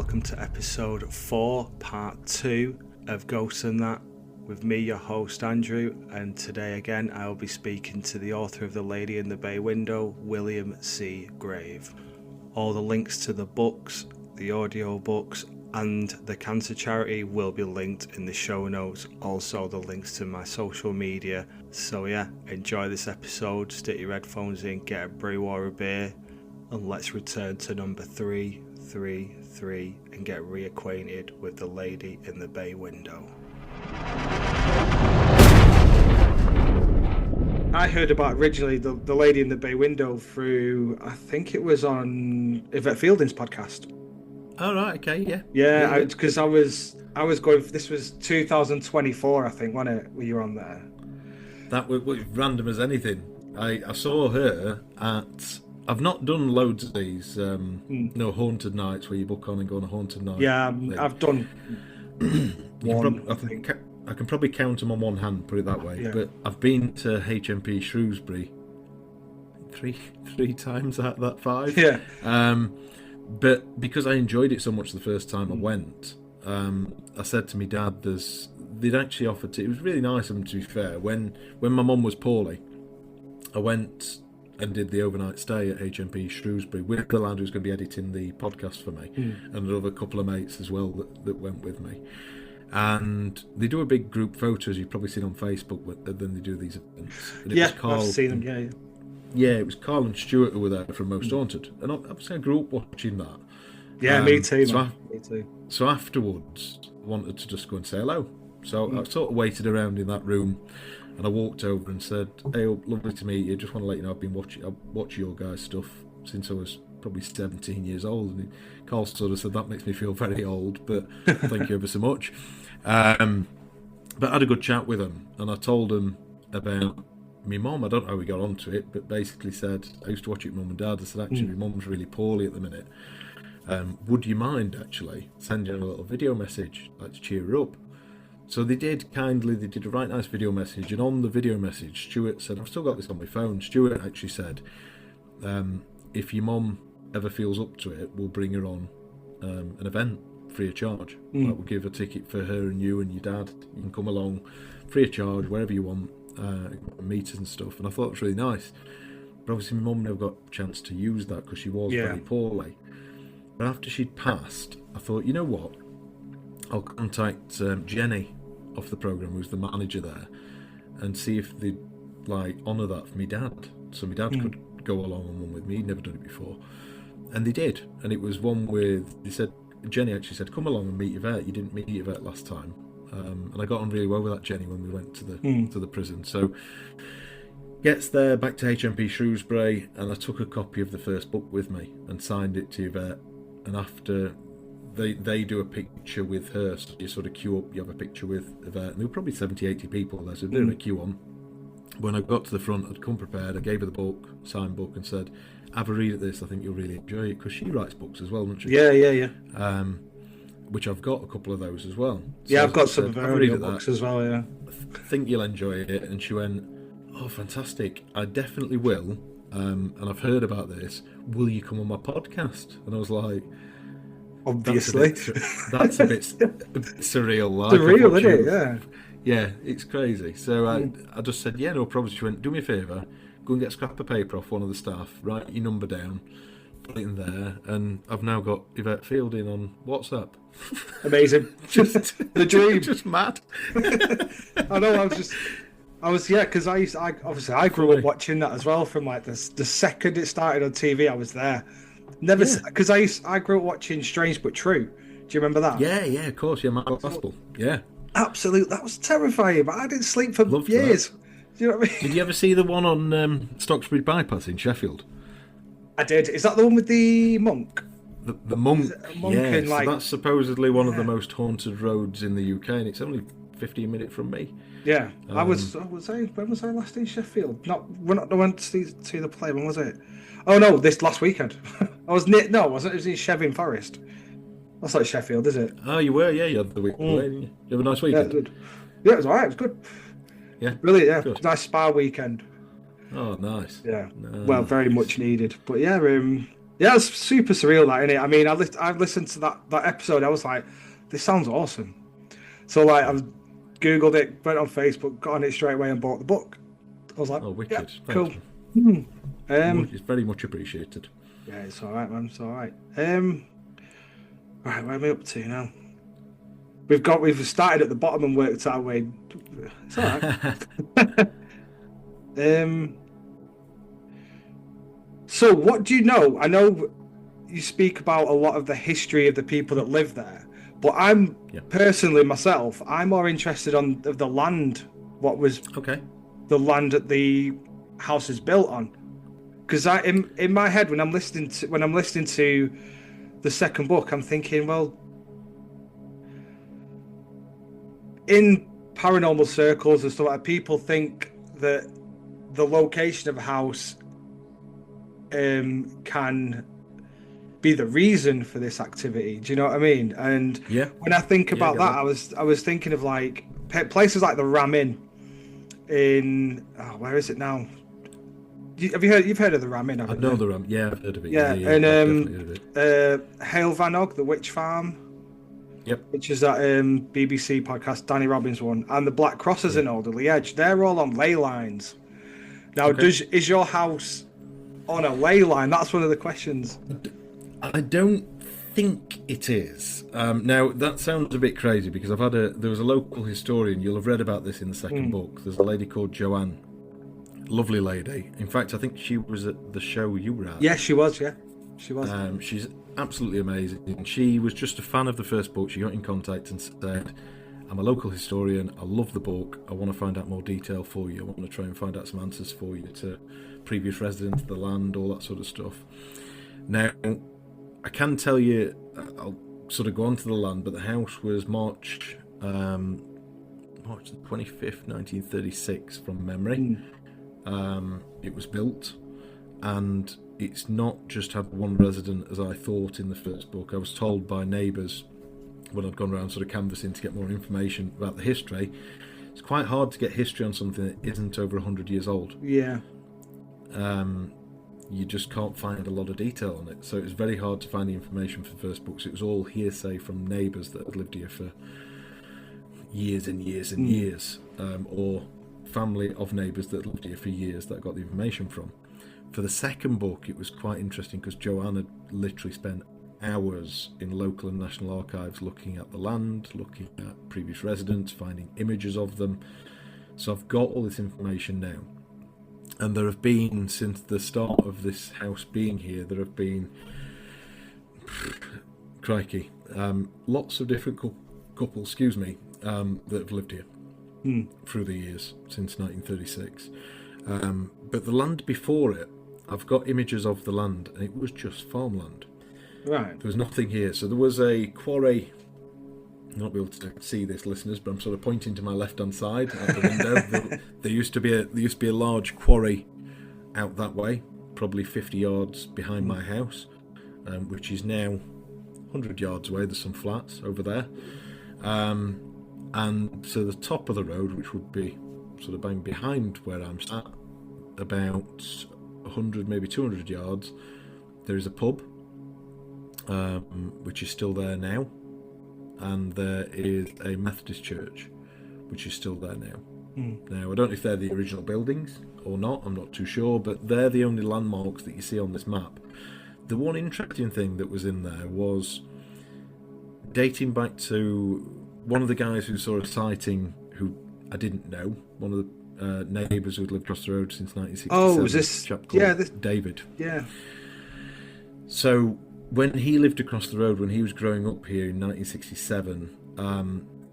welcome to episode 4, part 2 of Ghosts and That, with me, your host Andrew, and today again I will be speaking to the author of The Lady in the Bay Window, William C. Grave. All the links to the books, the audio books, and the cancer charity will be linked in the show notes, also the links to my social media. So yeah, enjoy this episode, stick your headphones in, get a brew or a beer, and let's return to number 333 and get reacquainted with The Lady in the Bay Window. I heard about originally the Lady in the Bay Window through, I think it was on Yvette Fielding's podcast. Oh, right, okay, yeah. Yeah, because I was going, this was 2024, I think, wasn't it, when you were on there? That was random as anything. I saw her at... I've not done loads of these, haunted nights where you book on and go on a haunted night. Yeah, I've done one, I can probably count them on one hand, put it that way. Yeah. But I've been to HMP Shrewsbury three times out of that 5. Yeah. But because I enjoyed it so much the first time I went, I said to my dad, they'd actually offered to... It was really nice of them, to be fair. When my mum was poorly, I went and did the overnight stay at HMP Shrewsbury with the lad who's going to be editing the podcast for me, and another couple of mates as well that went with me. And they do a big group photo, as you've probably seen on Facebook, then they do these events. And I've seen them, yeah. Yeah, it was Carl and Stuart who were there from Most Haunted. And obviously I grew up watching that. Yeah, me too, man. Me too. So afterwards, I wanted to just go and say hello. So I sort of waited around in that room, and I walked over and said, "Hey, lovely to meet you. Just want to let you know I watch your guys' stuff since I was probably 17 years old." And Carl sort of said, "That makes me feel very old, but thank you ever so much." But I had a good chat with him, and I told him about my mum. I don't know how we got onto it, but basically said, I used to watch it with mum and dad. I said, actually, my mum's really poorly at the minute. Would you mind actually sending her a little video message, like, to cheer her up? So they did a right nice video message, and on the video message, Stuart said, I've still got this on my phone, Stuart actually said, if your mum ever feels up to it, we'll bring her on an event free of charge. Like, we'll give a ticket for her and you and your dad. You can come along free of charge, wherever you want, meetings and stuff. And I thought it was really nice. But obviously my mum never got a chance to use that because she was very poorly. But after she'd passed, I thought, you know what? I'll contact Jenny off the programme, who's the manager there, and see if they'd honour that for me dad. So my dad could go along on one with me. He'd never done it before. And they did. And it was one with, Jenny actually said, come along and meet Yvette. You didn't meet Yvette last time. And I got on really well with that Jenny when we went to the prison. So gets there, back to HMP Shrewsbury, and I took a copy of the first book with me and signed it to Yvette. And after they do a picture with her, so you sort of queue up, you have a picture with Yvette, and there were probably 70-80 people there, so they're in a queue on. When I got to the front, I'd come prepared, I gave her the book, signed book, and said, have a read at this, I think you'll really enjoy it, because she writes books as well, doesn't she? Yeah. Which I've got a couple of those as well. So yeah, I've got some of her audio books as well, yeah. I think you'll enjoy it. And she went, oh, fantastic, I definitely will, and I've heard about this, will you come on my podcast? And I was like, obviously. That's a bit surreal. Surreal, isn't it? Yeah. Yeah, it's crazy. So I just said, yeah, no problem. She went, do me a favour, go and get a scrap of paper off one of the staff, write your number down, put it in there, and I've now got Yvette Fielding on WhatsApp. Amazing. Just the dream. Just mad. I know, because I grew up watching that as well from the second it started on TV, I was there. Never, because I grew up watching Strange But True. Do you remember that? Yeah, of course. Yeah, Michael Gospel. Yeah. Absolutely, that was terrifying, but I didn't sleep for years. That. Do you know what I mean? Did you ever see the one on Stocksbridge Bypass in Sheffield? I did. Is that the one with the monk? The monk, yeah. So that's supposedly one of the most haunted roads in the UK, and it's only 15 minutes from me. Yeah, when was I last in Sheffield? I went to see the play. When was it? Oh no, this last weekend. I was near. No, wasn't it? It was in Shevin Forest. That's like Sheffield, is it? Oh, you were, yeah. You had the week away, didn't you? You have a nice weekend. Yeah, it was alright. It was good. Yeah, brilliant. Yeah, good. Nice spa weekend. Oh, nice. Yeah, nice. Well, very much needed. But yeah, Yeah, it's super surreal, that, innit? I mean, I've listened to that episode. I was like, this sounds awesome. So like, I've Googled it, went on Facebook, got on it straight away, and bought the book. I was like, Oh, yeah, wicked! cool. Thank you. Um, It's very much appreciated. yeah, it's all right, man. It's all right. Right, where am I up to now? We've started at the bottom and worked our way. It's all right. So what do you know? I know you speak about a lot of the history of the people that live there, but I'm personally myself, I'm more interested on of the land. What was the land that the house is built on? Because in my head, when I'm listening to the second book, I'm thinking, well, in paranormal circles and stuff like that, people think that the location of a house can be the reason for this activity. Do you know what I mean? And when I think about that, I was thinking of like places like the Ram Inn in where is it now? You've heard of the Ram Inn? I know the Ram. Yeah, I've heard of it. Yeah, yeah, and definitely heard of it. Hale Van Og, the Witch Farm. Yep. Which is that BBC podcast, Danny Robbins one, and the Black Crosses in Alderley Edge. They're all on ley lines. Now, is your house on a ley line? That's one of the questions. I don't think it is. Now, that sounds a bit crazy because there was a local historian. You'll have read about this in the second book. There's a lady called Joanne. Lovely lady. In fact, I think she was at the show you were at. Yeah, she was. Yeah, she was. She's absolutely amazing. She was just a fan of the first book. She got in contact and said, I'm a local historian, I love the book, I want to find out more detail for you, I want to try and find out some answers for you to previous residents of the land, all that sort of stuff. Now, I can tell you, I'll sort of go on to the land, but the house was March the 25th, 1936 from memory. It was built, and it's not just had one resident as I thought in the first book. I was told by neighbours when I'd gone around sort of canvassing to get more information about the history, it's quite hard to get history on something that isn't over 100 years old. Yeah. You just can't find a lot of detail on it, so it was very hard to find the information for the first books. It was all hearsay from neighbours that had lived here for years and years and years, or family of neighbours that lived here for years that I got the information from. For the second book, it was quite interesting because Joanne had literally spent hours in local and national archives looking at the land, looking at previous residents, finding images of them. So I've got all this information now. And there have been, since the start of this house being here, there have been, crikey, lots of different couples, that have lived here through the years, since 1936. But the land before it, I've got images of the land, and it was just farmland. Right. There was nothing here. So there was a quarry. You'll not be able to see this, listeners, but I'm sort of pointing to my left-hand side out the window. There used to be a large quarry out that way, probably 50 yards behind my house, which is now 100 yards away. There's some flats over there. And so the top of the road, which would be sort of bang behind where I'm sat, about 100, maybe 200 yards, there is a pub, which is still there now, and there is a Methodist church, which is still there now. Now, I don't know if they're the original buildings or not, I'm not too sure, but they're the only landmarks that you see on this map. The one interesting thing that was in there was dating back to one of the guys who saw a sighting, who I didn't know, one of the neighbours who had lived across the road since 1967. Oh, was this? Chap called David. Yeah. So when he lived across the road, when he was growing up here in 1967,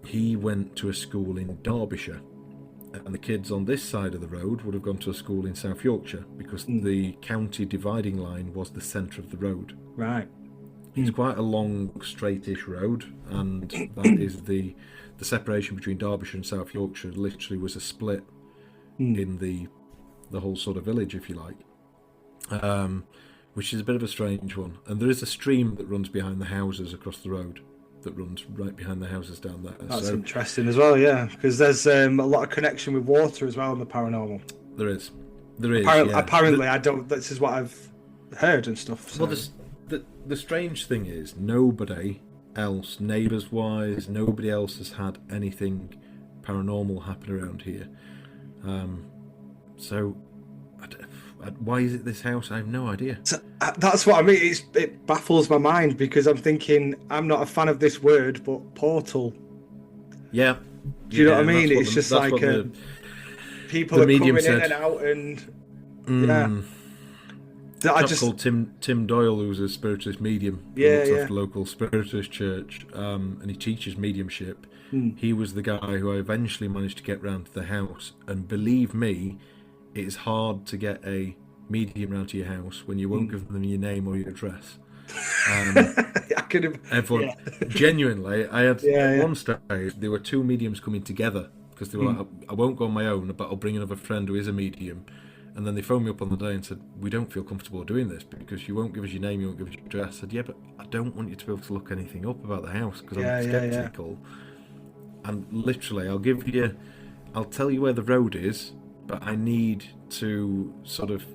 he went to a school in Derbyshire, and the kids on this side of the road would have gone to a school in South Yorkshire, because the county dividing line was the centre of the road. Right. It's quite a long, straightish road, and that is the separation between Derbyshire and South Yorkshire. Literally was a split in the whole sort of village, if you like, which is a bit of a strange one. And there is a stream that runs behind the houses across the road, that runs right behind the houses down there. That's interesting as well, yeah, because there's a lot of connection with water as well in the paranormal. There is. Apparently, I don't. This is what I've heard and stuff. So. Well, the strange thing is, nobody else, neighbours-wise, nobody else has had anything paranormal happen around here. So, why is it this house? I have no idea. So, that's what I mean. It baffles my mind because I'm thinking I'm not a fan of this word, but portal. Yeah. Do you know what I mean? It's just like people are coming in and out, and I just called Tim Doyle, who's a spiritualist medium. Looks after local spiritualist church, and he teaches mediumship. He was the guy who I eventually managed to get round to the house, and believe me, it's hard to get a medium round to your house when you won't give them your name or your address. I could have. Everyone, genuinely, I had at one stage there were two mediums coming together because they were like, I won't go on my own, but I'll bring another friend who is a medium. And then they phoned me up on the day and said, we don't feel comfortable doing this because you won't give us your name, you won't give us your address. I said, yeah, but I don't want you to be able to look anything up about the house because I'm sceptical. And literally, I'll tell you where the road is, but I need to sort of,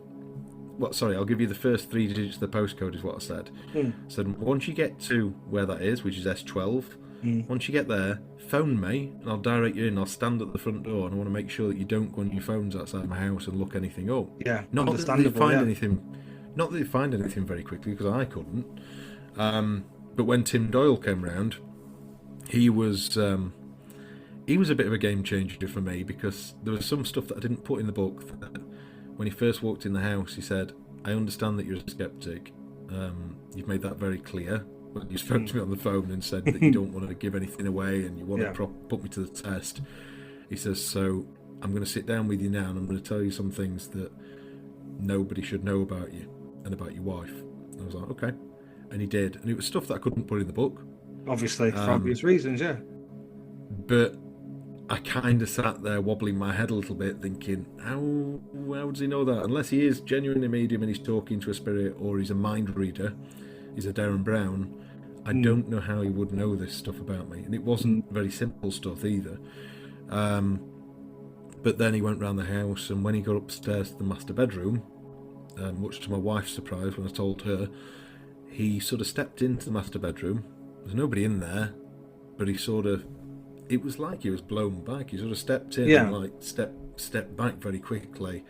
I'll give you the first 3 digits of the postcode is what I said. So once you get to where that is, which is S12, once you get there, phone me and I'll direct you in. I'll stand at the front door and I want to make sure that you don't go on your phones outside my house and look anything up. Yeah, not that they find anything, not that they find anything very quickly because I couldn't. But when Tim Doyle came round, he was a bit of a game changer for me because there was some stuff that I didn't put in the book. That when he first walked in the house, he said, "I understand that you're a skeptic. You've made that very clear." When you spoke to me on the phone and said that you don't want to give anything away and you want to put me to the test, he says, so I'm going to sit down with you now and I'm going to tell you some things that nobody should know about you and about your wife. And I was like, okay. And he did. And it was stuff that I couldn't put in the book. Obviously, for obvious reasons, yeah. But I kind of sat there wobbling my head a little bit thinking, how does he know that? Unless he is genuinely a medium and he's talking to a spirit or he's a mind reader, he's a Darren Brown, I don't know how he would know this stuff about me. And it wasn't very simple stuff either. But then he went round the house, and when he got upstairs to the master bedroom, much to my wife's surprise when I told her, he sort of stepped into the master bedroom. There's nobody in there, but he sort of, it was like he was blown back. He sort of stepped in and like stepped back very quickly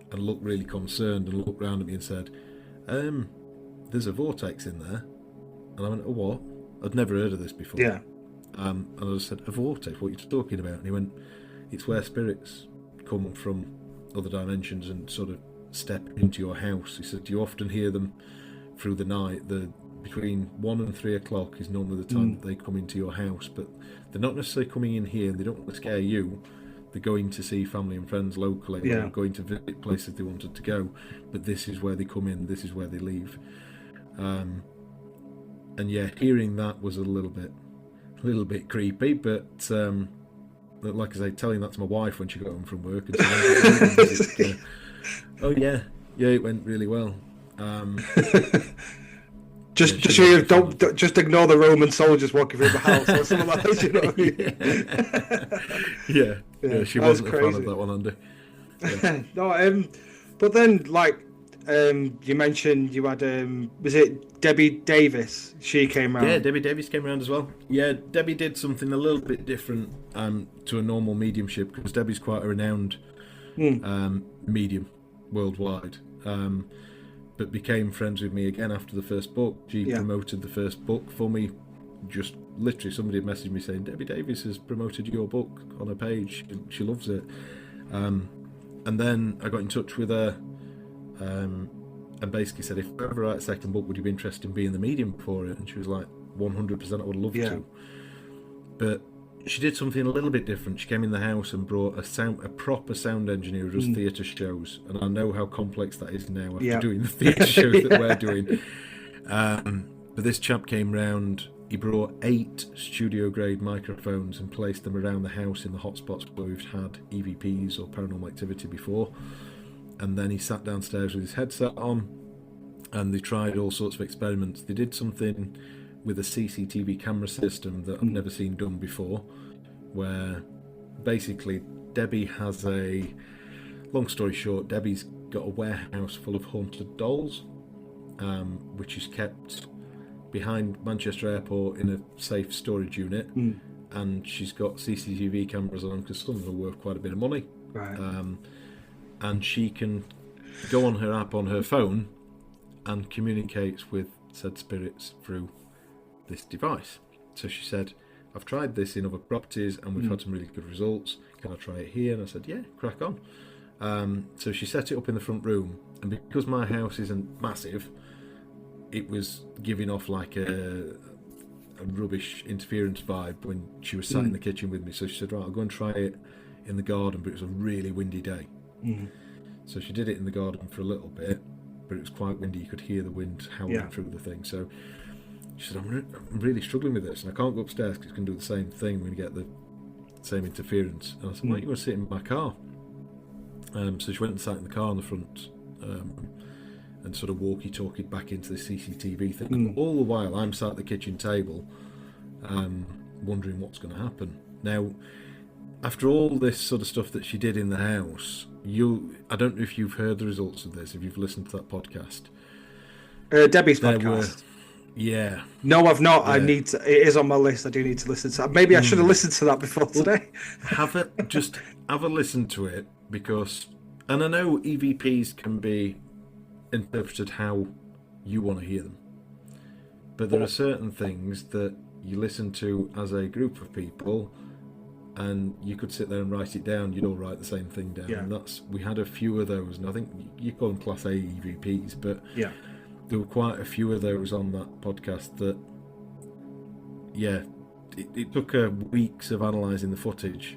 and looked really concerned and looked round at me and said, there's a vortex in there. And I went, oh, what? I'd never heard of this before. Yeah. And I just said, a vortex, what are you talking about? And he went, it's where spirits come from other dimensions and sort of step into your house. He said, do you often hear them through the night? Between 1 and 3 o'clock is normally the time that they come into your house, but they're not necessarily coming in here and they don't want to scare you. They're going to see family and friends locally or going to visit places they wanted to go, but this is where they come in, this is where they leave. And yeah, hearing that was a little bit creepy, but like I say, telling that to my wife when she got home from work, and she went, oh yeah, it went really well. Just ignore the Roman soldiers walking through the house or something like that. You know what I mean? Yeah. She wasn't a fan of that one, Andy. Yeah. No, but then like. You mentioned you had was it Debbie Davis? She came around. Yeah, Debbie Davis came around as well. Yeah, Debbie did something a little bit different to a normal mediumship because Debbie's quite a renowned medium worldwide. But became friends with me again after the first book. She promoted the first book for me. Just literally, somebody had messaged me saying Debbie Davis has promoted your book on her page. She loves it. And then I got in touch with her. And basically said, if I ever write a second book, would you be interested in being the medium for it? And she was like, 100%, I would love to. But she did something a little bit different. She came in the house and brought a proper sound engineer who does theatre shows. And I know how complex that is now after doing the theatre shows that we're doing. But this chap came round, he brought 8 studio-grade microphones and placed them around the house in the hotspots where we've had EVPs or paranormal activity before. And then he sat downstairs with his headset on and they tried all sorts of experiments. They did something with a CCTV camera system that I've never seen done before, where basically Debbie has long story short, Debbie's got a warehouse full of haunted dolls, which is kept behind Manchester Airport in a safe storage unit, and she's got CCTV cameras on because some of them are worth quite a bit of money. Right. And she can go on her app on her phone and communicates with said spirits through this device. So she said, I've tried this in other properties and we've had some really good results. Can I try it here? And I said, yeah, crack on. So she set it up in the front room, and because my house isn't massive, it was giving off like a rubbish interference vibe when she was sat in the kitchen with me. So she said, right, I'll go and try it in the garden, but it was a really windy day. So she did it in the garden for a little bit, but it was quite windy. You could hear the wind howling through the thing. So she said, I'm really struggling with this, and I can't go upstairs because it's going to do the same thing when you get the same interference. And I said, why don't you go sit in my car? So she went and sat in the car in the front, and sort of walkie-talkied back into the CCTV thing. All the while, I'm sat at the kitchen table, wondering what's going to happen. Now, after all this sort of stuff that she did in the house, I don't know if you've heard the results of this, if you've listened to that podcast. Debbie's podcast. Yeah. No, I've not. Yeah. It is on my list. I do need to listen to that. Maybe I should have listened to that before today. Have a listen to it, because, and I know EVPs can be interpreted how you want to hear them, but there are certain things that you listen to as a group of people, and you could sit there and write it down. You'd all write the same thing down. Yeah. And we had a few of those, and I think you call them Class A EVPs, but yeah, there were quite a few of those on that podcast that, yeah, it took weeks of analysing the footage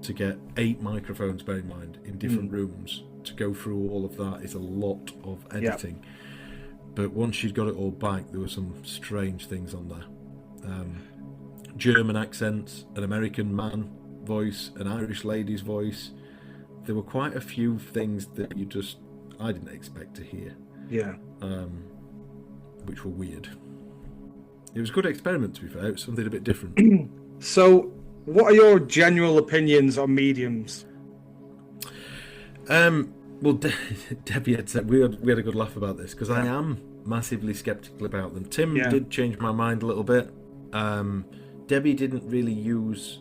to get 8 microphones, bear in mind, in different rooms. To go through all of that is a lot of editing. Yep. But once she'd got it all back, there were some strange things on there. German accents, an American man voice, an Irish lady's voice. There were quite a few things that I didn't expect to hear. Yeah. Which were weird. It was a good experiment, to be fair. It was something a bit different. So, what are your general opinions on mediums? Well, Debbie had said we had a good laugh about this, because I am massively sceptical about them. Tim did change my mind a little bit. Debbie didn't really use.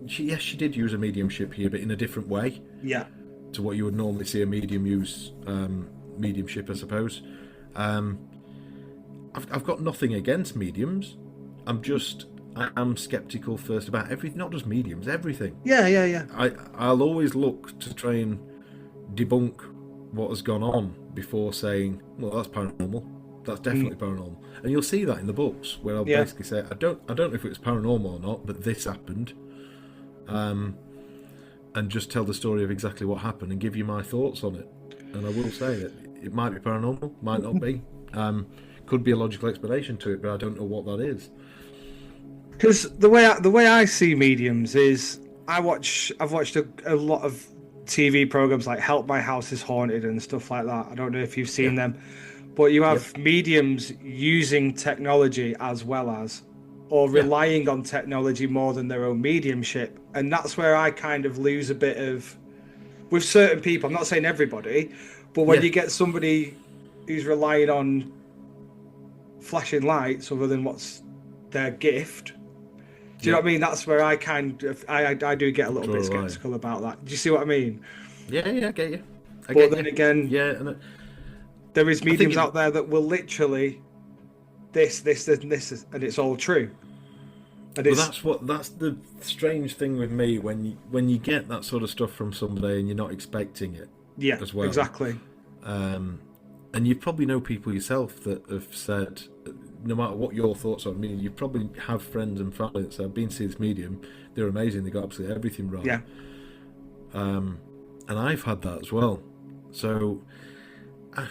She did use a mediumship here, but in a different way. Yeah. To what you would normally see a medium use mediumship, I suppose. I've got nothing against mediums. I'm sceptical first about everything, not just mediums, everything. Yeah. I'll always look to try and debunk what has gone on before saying, well, that's paranormal. That's definitely paranormal. And you'll see that in the books, where I'll basically say, I don't know if it was paranormal or not, but this happened. And just tell the story of exactly what happened and give you my thoughts on it. And I will say that it might be paranormal, might not be. Could be a logical explanation to it, but I don't know what that is. Because the way I see mediums is I've watched a lot of TV programs like Help My House is Haunted and stuff like that. I don't know if you've seen them, but you have mediums using technology as well as, or relying on technology more than their own mediumship. And that's where I kind of lose a bit of, with certain people, I'm not saying everybody, but when you get somebody who's relying on flashing lights other than what's their gift, do you know what I mean? That's where I I do get a little bit skeptical about that. Do you see what I mean? Yeah, I get you. But then again, there is mediums out there that will literally this, and it's all true. And that's the strange thing with me when you get that sort of stuff from somebody and you're not expecting it. Yeah, as well. Exactly. And you probably know people yourself that have said, no matter what your thoughts are, I mean, you probably have friends and family that say, I've been to see this medium, they're amazing, they got absolutely everything right. Yeah. And I've had that as well. So I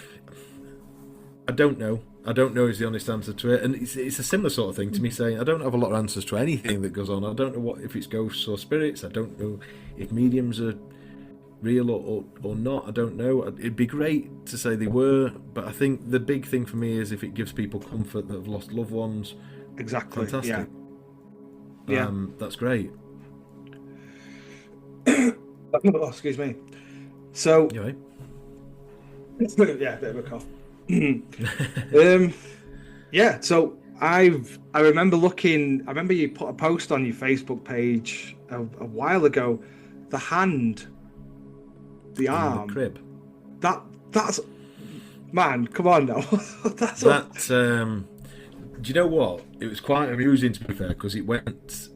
don't know. I don't know is the honest answer to it. And it's a similar sort of thing to me saying I don't have a lot of answers to anything that goes on. I don't know if it's ghosts or spirits. I don't know if mediums are real or not. I don't know. It'd be great to say they were, but I think the big thing for me is if it gives people comfort that have lost loved ones. Exactly. Fantastic. Yeah. That's great. Oh, excuse me. So you right? yeah, a bit of a cough. Yeah, so I remember looking. I remember you put a post on your Facebook page a while ago. The hand, the In the arm. crib. That's man. Come on now. That's That do you know what? It was quite amusing, to be fair, because it went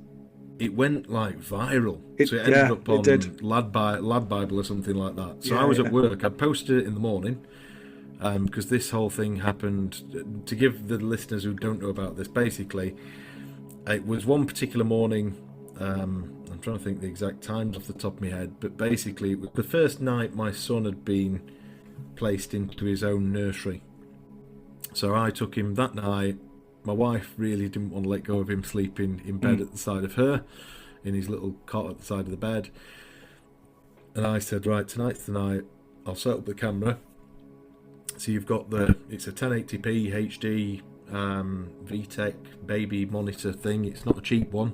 like viral. So it ended up on Lad Bible or something like that. So I was at work. I posted it in the morning because this whole thing happened. To give the listeners who don't know about this, basically, it was one particular morning. I'm trying to think the exact times off the top of my head, but basically, it was the first night my son had been placed into his own nursery. So I took him that night. My wife really didn't want to let go of him sleeping in bed at the side of her, in his little cot at the side of the bed. And I said, right, tonight's the night. I'll set up the camera. So you've got it's a 1080p HD VTech baby monitor thing. It's not a cheap one.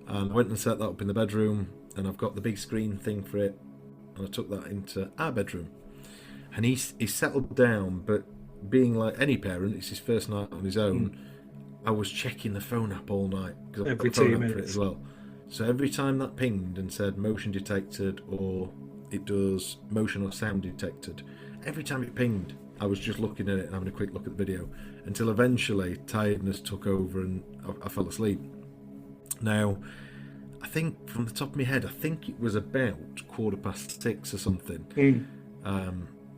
And I went and set that up in the bedroom, and I've got the big screen thing for it. And I took that into our bedroom. And he's settled down, but being like any parent, it's his first night on his own. I was checking the phone app all night because I've got the phone app for it as well. So every time that pinged and said motion detected, or it does motion or sound detected, every time it pinged, I was just looking at it and having a quick look at the video until eventually tiredness took over and I fell asleep. Now, I think from the top of my head, I think it was about 6:15 or something.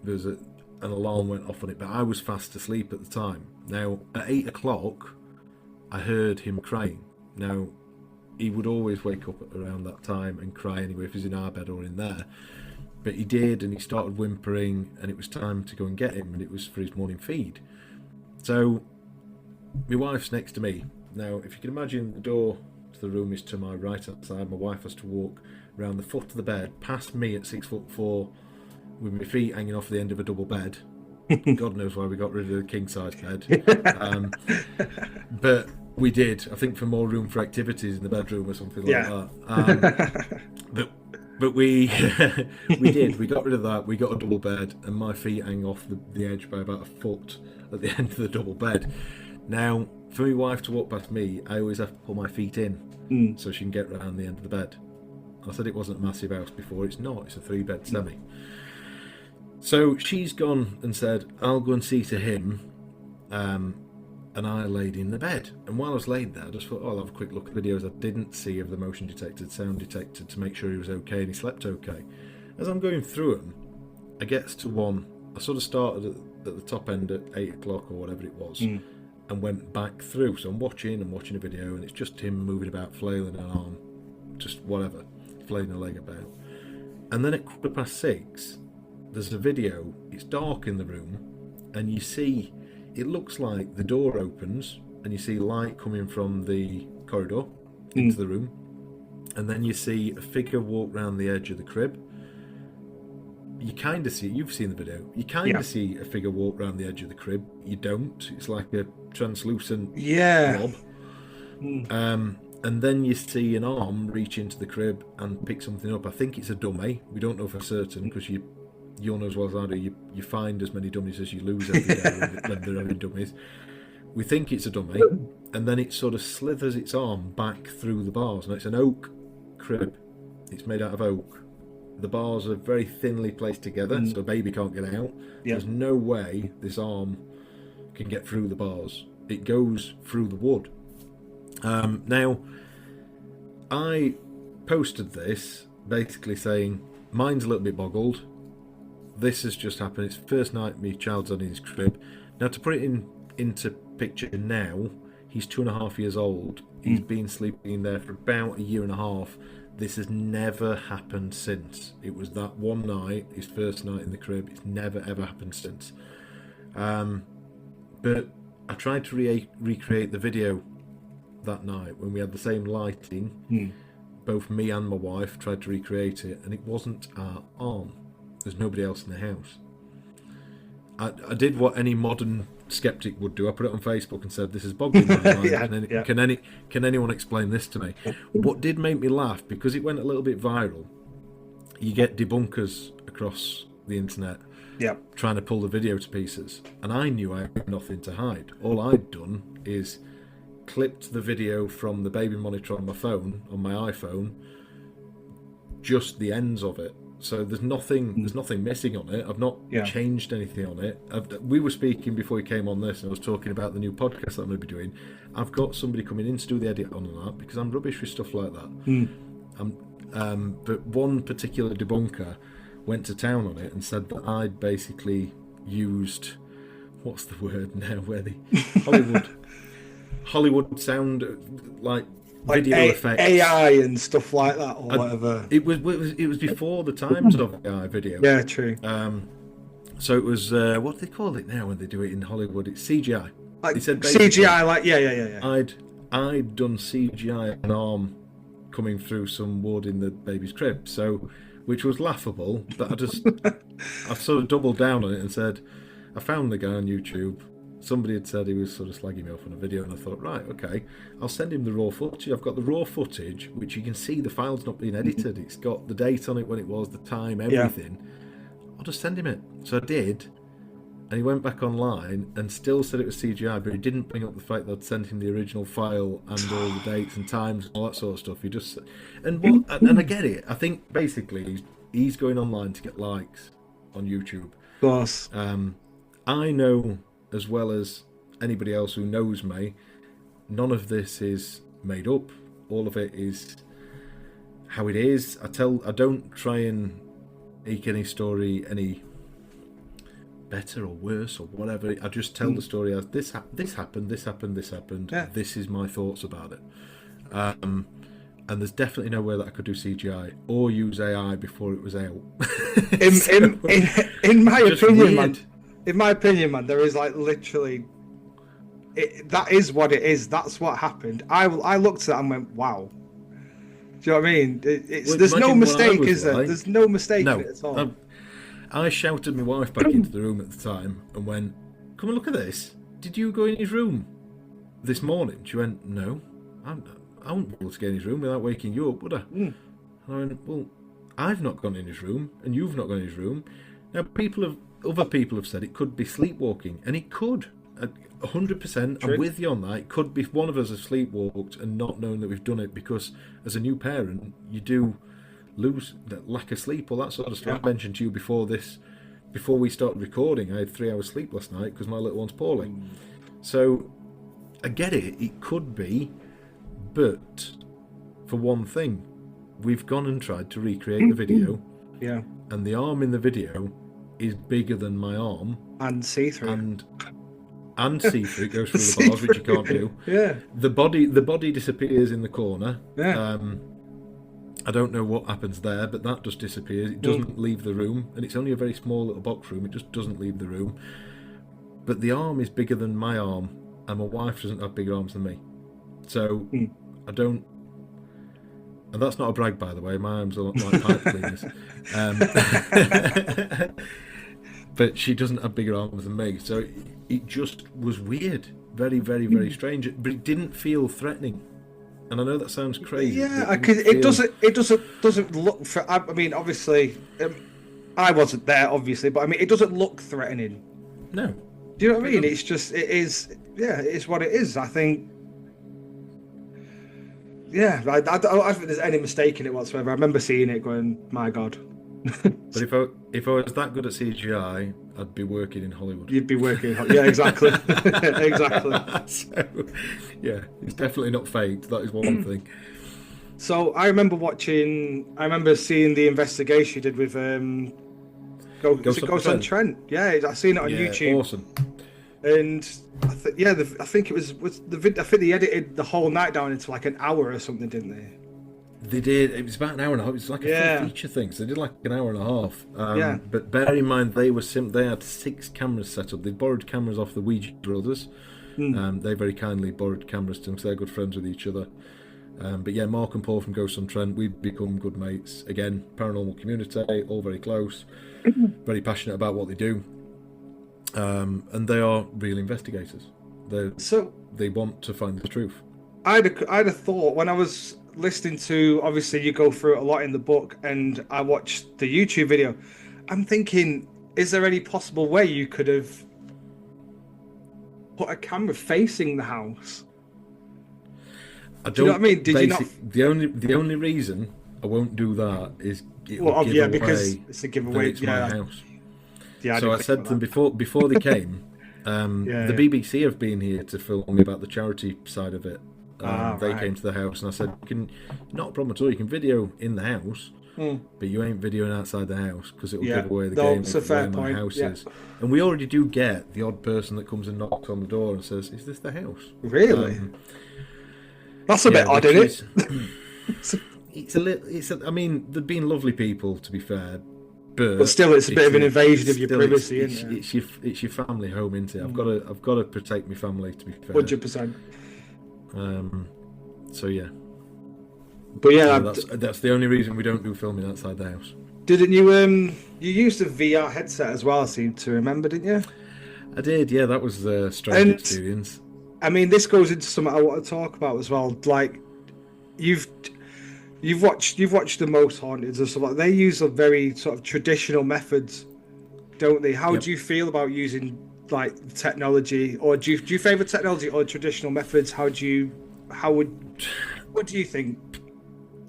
There was an alarm went off on it, but I was fast asleep at the time. Now, at 8 o'clock, I heard him crying. Now, he would always wake up around that time and cry anyway if he's in our bed or in there. But he did, and he started whimpering, and it was time to go and get him, and it was for his morning feed. So, my wife's next to me. Now, if you can imagine, the door to the room is to my right outside. My wife has to walk around the foot of the bed, past me at 6'4", with my feet hanging off the end of a double bed. God knows why we got rid of the king-size bed. But we did, I think, for more room for activities in the bedroom or something like that. But we we did. We got rid of that. We got a double bed, and my feet hang off the edge by about a foot at the end of the double bed. Now, for my wife to walk past me, I always have to pull my feet in so she can get round the end of the bed. I said it wasn't a massive house before. It's not. It's a 3-bed semi. So she's gone and said, I'll go and see to him. And I laid in the bed. And while I was laid there, I just thought, I'll have a quick look at videos I didn't see of the motion detected, sound detected, to make sure he was okay and he slept okay. As I'm going through them, I get to one. I sort of started at the top end at 8 o'clock or whatever it was, and went back through. So I'm watching a video, and it's just him moving about, flailing an arm, just whatever, flailing a leg about. And then at 6:15, there's a video. It's dark in the room, and you see, it looks like the door opens, and you see light coming from the corridor into the room, and then you see a figure walk round the edge of the crib. You kind of see, you've seen the video, you kind of see a figure walk round the edge of the crib. You don't. It's like a translucent blob. And then you see an arm reach into the crib and pick something up. I think it's a dummy. We don't know for certain, because you'll know as well as I do, you find as many dummies as you lose every day when they're having dummies. We think it's a dummy, and then it sort of slithers its arm back through the bars. Now, it's an oak crib. It's made out of oak. The bars are very thinly placed together, so a baby can't get out. There's no way this arm can get through the bars. It goes through the wood. Now, I posted this basically saying, mine's a little bit boggled. This has just happened. It's the first night my child's on his crib. Now, to put it into picture now, he's 2.5 years old. He's been sleeping in there for about 1.5 years. This has never happened since. It was that one night, his first night in the crib. It's never, ever happened since. But I tried to recreate the video that night when we had the same lighting. Both me and my wife tried to recreate it, and it wasn't our arm. There's nobody else in the house. I did what any modern skeptic would do. I put it on Facebook and said, this is boggling my mind. Can anyone explain this to me? What did make me laugh, because it went a little bit viral, you get debunkers across the internet, Yep. trying to pull the video to pieces. And I knew I had nothing to hide. All I'd done is clipped the video from the baby monitor on my phone, on my iPhone, just the ends of it. So there's nothing missing on it. I've not changed anything on it. We were speaking before we came on this, and I was talking about the new podcast that I'm going to be doing. I've got somebody coming in to do the edit on that because I'm rubbish with stuff like that. But one particular debunker went to town on it and said that I'd basically used, what's the word now, where the Hollywood sound, like video effects, AI and stuff like that, or whatever. It was before the times of AI video. Yeah, true. So it was what do they call it now when they do it in Hollywood? It's CGI. Like they said CGI, like yeah. I'd done CGI an arm coming through some wood in the baby's crib, so which was laughable. But I sort of doubled down on it and said, I found the guy on YouTube. Somebody had said he was sort of slagging me off on a video, and I thought, right, okay, I'll send him the raw footage. I've got the raw footage, which you can see the file's not being edited. It's got the date on it, when it was, the time, everything. I'll just send him it. So I did, and he went back online and still said it was CGI, but he didn't bring up the fact that I'd sent him the original file and all the dates and times and all that sort of stuff. He just, and I get it. I think basically he's going online to get likes on YouTube. Of course. I know, as well as anybody else who knows me, none of this is made up. All of it is how it is. I don't try and make any story any better or worse or whatever. I just tell the story as this happened. Yeah. This is my thoughts about it. And there's definitely no way that I could do CGI or use AI before it was out. In my opinion, man. In my opinion, man, there is like literally, that is what it is. That's what happened. I looked at that and went, wow. Do you know what I mean? There's no mistake, is there? Like, there's no mistake in it at all. I shouted my wife back into the room at the time and went, come and look at this. Did you go in his room this morning? She went, no. I wouldn't be able to get in his room without waking you up, would I? And I went, well, I've not gone in his room and you've not gone in his room. Now, other people have said it could be sleepwalking, and it could. 100%. I'm with you on that. It could be one of us has sleepwalked and not knowing that we've done it, because as a new parent, you do lose that lack of sleep, all that sort of stuff. I mentioned to you before we started recording, I had 3 hours sleep last night because my little one's poorly. So I get it. It could be, but for one thing, we've gone and tried to recreate the video. Yeah. And the arm in the video is bigger than my arm, and see-through, and see-through. It goes through the bars, which you can't do. Yeah. The body disappears in the corner. Yeah. I don't know what happens there, but that just disappears. It doesn't leave the room, and it's only a very small little box room. It just doesn't leave the room. But the arm is bigger than my arm, and my wife doesn't have bigger arms than me. So I don't. And that's not a brag, by the way. My arms are like pipe cleaners. But she doesn't have bigger arms than me. So it just was weird. Very, very, very strange. But it didn't feel threatening. And I know that sounds crazy. Yeah, it doesn't look. I mean, obviously, I wasn't there, obviously, but I mean, it doesn't look threatening. No. Do you know what I mean? It's just, it is. Yeah, it's what it is. I think. Yeah, I don't think there's any mistake in it whatsoever. I remember seeing it, going, "My God." But if I was that good at CGI, I'd be working in Hollywood. You'd be working, yeah, exactly, exactly. So, yeah, it's definitely not faked. That is one thing. So I remember seeing the investigation you did with Ghost on Trent. Yeah, I seen it on YouTube. Awesome. And I think it was the I think they edited the whole night down into like an hour or something, didn't they? They did. It was about an hour and a half. It was like a full feature thing. So they did like an hour and a half. But bear in mind, they had 6 cameras set up. They borrowed cameras off the Ouija brothers. They very kindly borrowed cameras to them because they're good friends with each other. But yeah, Mark and Paul from Ghost on Trent, we've become good mates. Again, paranormal community, all very close, very passionate about what they do. And they are real investigators. They want to find the truth. I'd have thought, when I was listening to, obviously you go through it a lot in the book, and I watched the YouTube video, I'm thinking, is there any possible way you could have put a camera facing the house? Do you know what I mean? Did you not? The only reason I won't do that is it will Well, give yeah, away because it's a that giveaway. it's my house. Yeah. So I said to them before they came, the BBC have been here to film me about the charity side of it. They came to the house and I said, not a problem at all. You can video in the house, but you ain't videoing outside the house because it will give away the game of where my house is. And we already do get the odd person that comes and knocks on the door and says, "Is this the house?" Really? That's a bit odd, isn't it? I mean, they've been lovely people, to be fair, but still, it's a bit of an invasion of your privacy, isn't it? It's your family home, isn't it? I've got to protect my family, to be fair. 100%. So yeah. But yeah, that's the only reason we don't do filming outside the house. Didn't you? You used a VR headset as well, I seem to remember, didn't you? I did. Yeah, that was a strange experience. I mean, this goes into something I want to talk about as well. Like, you've watched the Most Haunted and stuff like that. They use a very sort of traditional methods, don't they? How do you feel about using like technology, or do you favour technology or traditional methods? What do you think?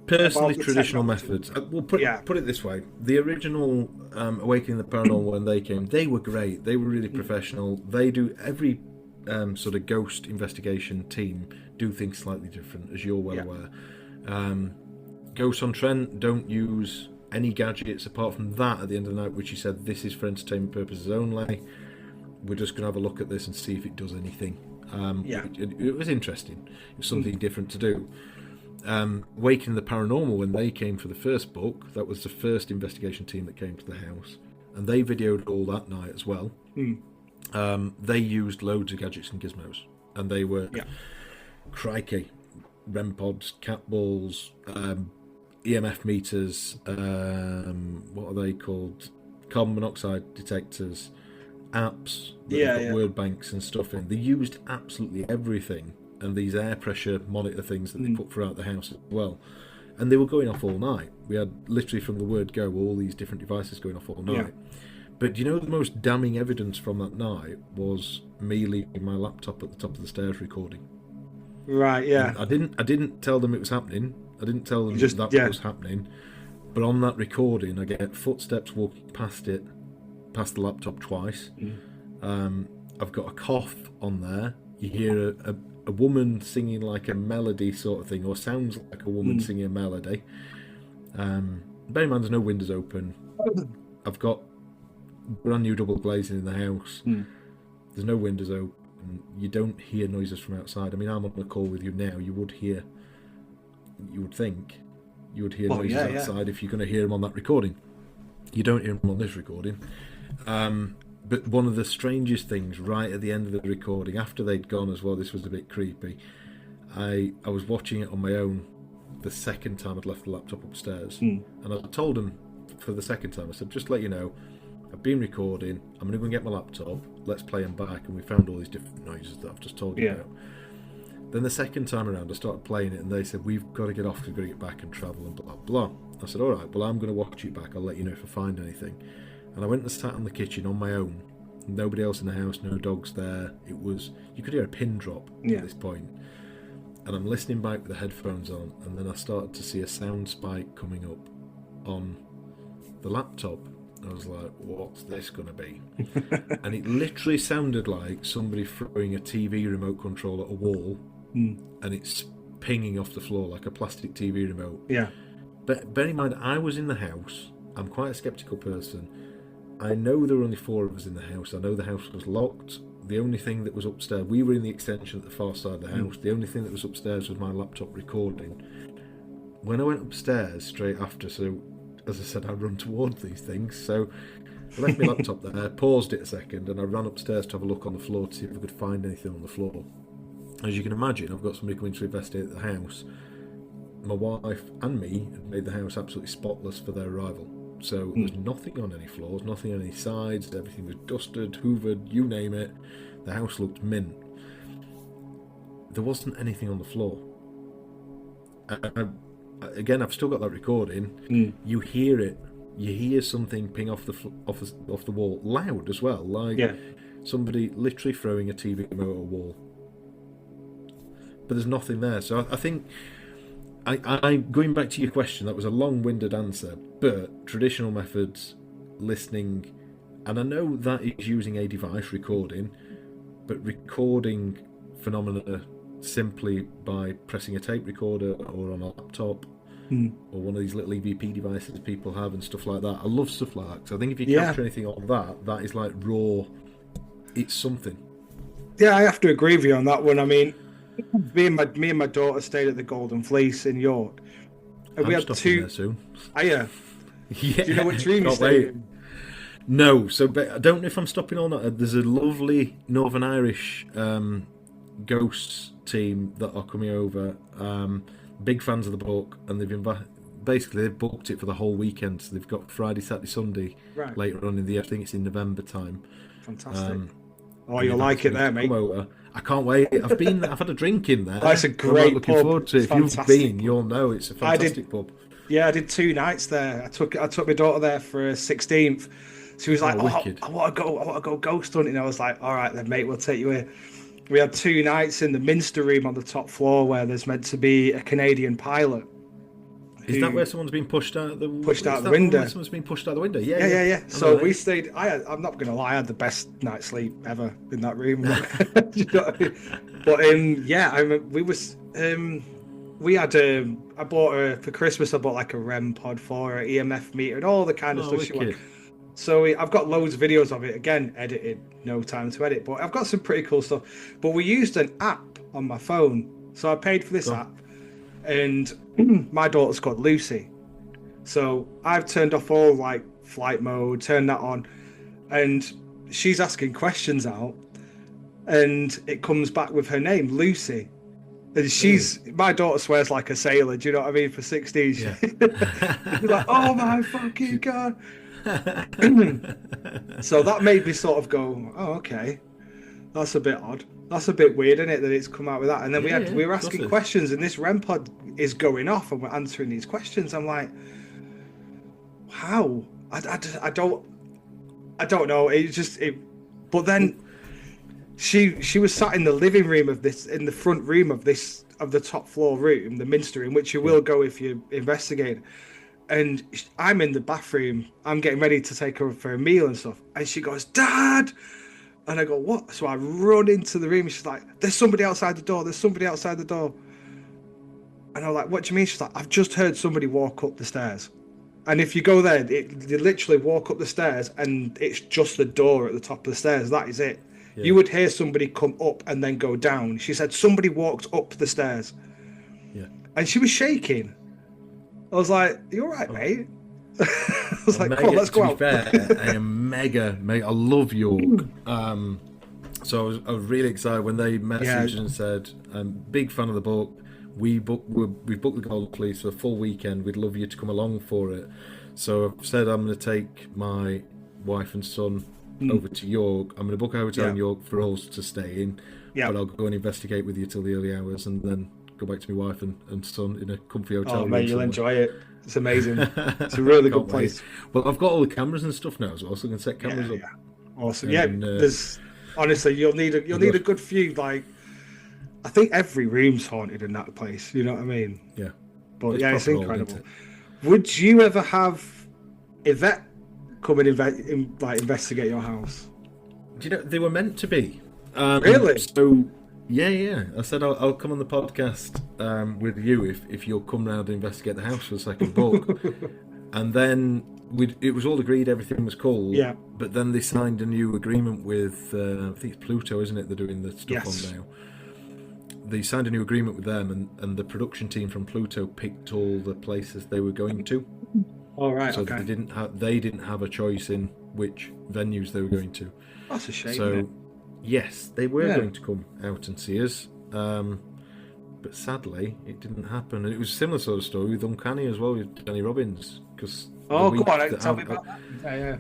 Personally, traditional methods. Well, put it this way: the original Awakening the Paranormal, when they came, they were great. They were really professional. They do every sort of ghost investigation team do things slightly different, as you're well aware. Ghosts on Trent don't use any gadgets apart from that at the end of the night, which he said this is for entertainment purposes only. We're just going to have a look at this and see if it does anything. It was interesting. It was something different to do. Waking the Paranormal, when they came for the first book, that was the first investigation team that came to the house, and they videoed all that night as well. They used loads of gadgets and gizmos, and they were crikey, REM pods, cat balls, EMF meters, what are they called, carbon monoxide detectors, apps that got word banks and stuff in. They used absolutely everything, and these air pressure monitor things that they put throughout the house as well, and they were going off all night. We had literally from the word go all these different devices going off all night. But do you know the most damning evidence from that night was me leaving my laptop at the top of the stairs recording. Right, yeah. And I didn't tell them it was happening. I didn't tell them that was happening. But on that recording, I get footsteps walking past the laptop twice. I've got a cough on there. You hear a woman singing like a melody sort of thing, or sounds like a woman singing a melody. Bear in mind, there's no windows open. I've got brand new double glazing in the house. There's no windows open. You don't hear noises from outside. I mean, I'm on a call with you now. You would hear noises outside if you're going to hear them on that recording. You don't hear them on this recording. But one of the strangest things right at the end of the recording, after they'd gone as well, this was a bit creepy. I was watching it on my own the second time I'd left the laptop upstairs. And I told them for the second time, I said, just to let you know, I've been recording, I'm going to go and get my laptop, let's play them back. And we found all these different noises that I've just told you about. Then the second time around, I started playing it and they said, we've got to get off, we've got to get back and travel and blah, blah. I said, all right, well, I'm going to watch it back, I'll let you know if I find anything. And I went and sat in the kitchen on my own. Nobody else in the house, no dogs there. It was, you could hear a pin drop at this point. And I'm listening back with the headphones on, and then I started to see a sound spike coming up on the laptop. I was like, what's this going to be? And it literally sounded like somebody throwing a TV remote control at a wall, and it's pinging off the floor like a plastic TV remote. Yeah. But bear in mind, I was in the house. I'm quite a sceptical person. I know there were only 4 of us in the house. I know the house was locked. The only thing that was upstairs, we were in the extension at the far side of the house. The only thing that was upstairs was my laptop recording. When I went upstairs straight after, so as I said, I run towards these things. So I left my laptop there, paused it a second, and I ran upstairs to have a look on the floor to see if I could find anything on the floor. As you can imagine, I've got somebody coming to investigate the house. My wife and me had made the house absolutely spotless for their arrival. So there's nothing on any floors, nothing on any sides, everything was dusted, hoovered, you name it. The house looked mint. There wasn't anything on the floor. Again, I've still got that recording. You hear it you hear something ping off the wall, loud as well, like somebody literally throwing a TV remote at a wall. But there's nothing there. So I think, I going back to your question, that was a long-winded answer, but traditional methods, listening, and I know that is using a device recording, but recording phenomena simply by pressing a tape recorder or on a laptop or one of these little EVP devices people have and stuff like that. I love stuff like that. So I think if you capture anything on that is like raw. It's something. Yeah, I have to agree with you on that one. I mean, me and my daughter stayed at the Golden Fleece in York, and we had two. There soon. Oh, yeah. Yeah. Do you know which room you stayed in? No, so but I don't know if I'm stopping or not. There's a lovely Northern Irish ghosts team that are coming over. Big fans of the book, and they've booked it for the whole weekend. So they've got Friday, Saturday, Sunday later on in the year. I think it's in November time. Fantastic. You'll like it there, mate. Come over. I can't wait. I've had a drink in there. That's a great looking pub. Forward to it. If you've been, you'll know it's a fantastic pub. Yeah, I did 2 nights there. I took my daughter there for her 16th. She was like, I want to go ghost hunting. I was like, all right then, mate, we'll take you here. We had 2 nights in the Minster room on the top floor where there's meant to be a Canadian pilot. Is that where someone's been pushed out the window? Someone's been pushed out the window. Yeah. So we stayed. I'm not gonna lie. I had the best night's sleep ever in that room. You know what I mean? But we had. I bought her for Christmas. I bought like a REM pod for her, EMF meter, and all the kind of stuff she wanted. So I've got loads of videos of it. Again, edited. No time to edit, but I've got some pretty cool stuff. But we used an app on my phone, so I paid for this app. And my daughter's called Lucy, so I've turned off all like flight mode, turned that on, and she's asking questions out, and it comes back with her name, Lucy, and my daughter swears like a sailor. Do you know what I mean? For 16, she's like, "Oh my fucking god!" So that made me sort of go, "Oh, okay, that's a bit odd." That's a bit weird, isn't it, that it's come out with that? And then we were asking questions, and this REM pod is going off, and we're answering these questions. I'm like, how? I don't know. But then she was sat in the living room in the front room of the top floor room, the Minster room, which you will go if you investigate. And I'm in the bathroom. I'm getting ready to take her for a meal and stuff, and she goes, "Dad." And I go, "What?" So I run into the room, and she's like, "There's somebody outside the door. There's somebody outside the door." And I'm like, "What do you mean?" She's like, "I've just heard somebody walk up the stairs." And if you go there, they literally walk up the stairs, and it's just the door at the top of the stairs. That is it. Yeah. You would hear somebody come up and then go down. She said somebody walked up the stairs. Yeah. And she was shaking. I was like, "You all right, mate?" I was like, "Come on, let's go out." To be fair, I am mega. I love York. So I was really excited when they messaged and said, "I'm a big fan of the book. We booked the Golden Fleece for a full weekend. We'd love you to come along for it." So I've said I'm going to take my wife and son over to York. I'm going to book a hotel in York for us to stay in. But I'll go and investigate with you till the early hours, and then go back to my wife and son in a comfy hotel. Oh, mate, you'll enjoy it. It's amazing. It's a really good place. Well, I've got all the cameras and stuff now as well, so I can set cameras up. Awesome. There's honestly, you'll need a good few. Like, I think every room's haunted in that place. You know what I mean? Yeah. But it's incredible. Would you ever have Yvette come and investigate your house? Do you know they were meant to be? Really? So. Yeah. I said I'll come on the podcast with you if you'll come round and investigate the house for the second book. And then it was all agreed, everything was cool. Yeah. But then they signed a new agreement with, I think it's Pluto, isn't it? They're doing the stuff on now. They signed a new agreement with them, and the production team from Pluto picked all the places they were going to. All right. So they didn't have a choice in which venues they were going to. That's a shame. So. Yes, they were going to come out and see us, but sadly, it didn't happen. And it was a similar sort of story with Uncanny as well, with Danny Robbins. Tell me about that. Yeah.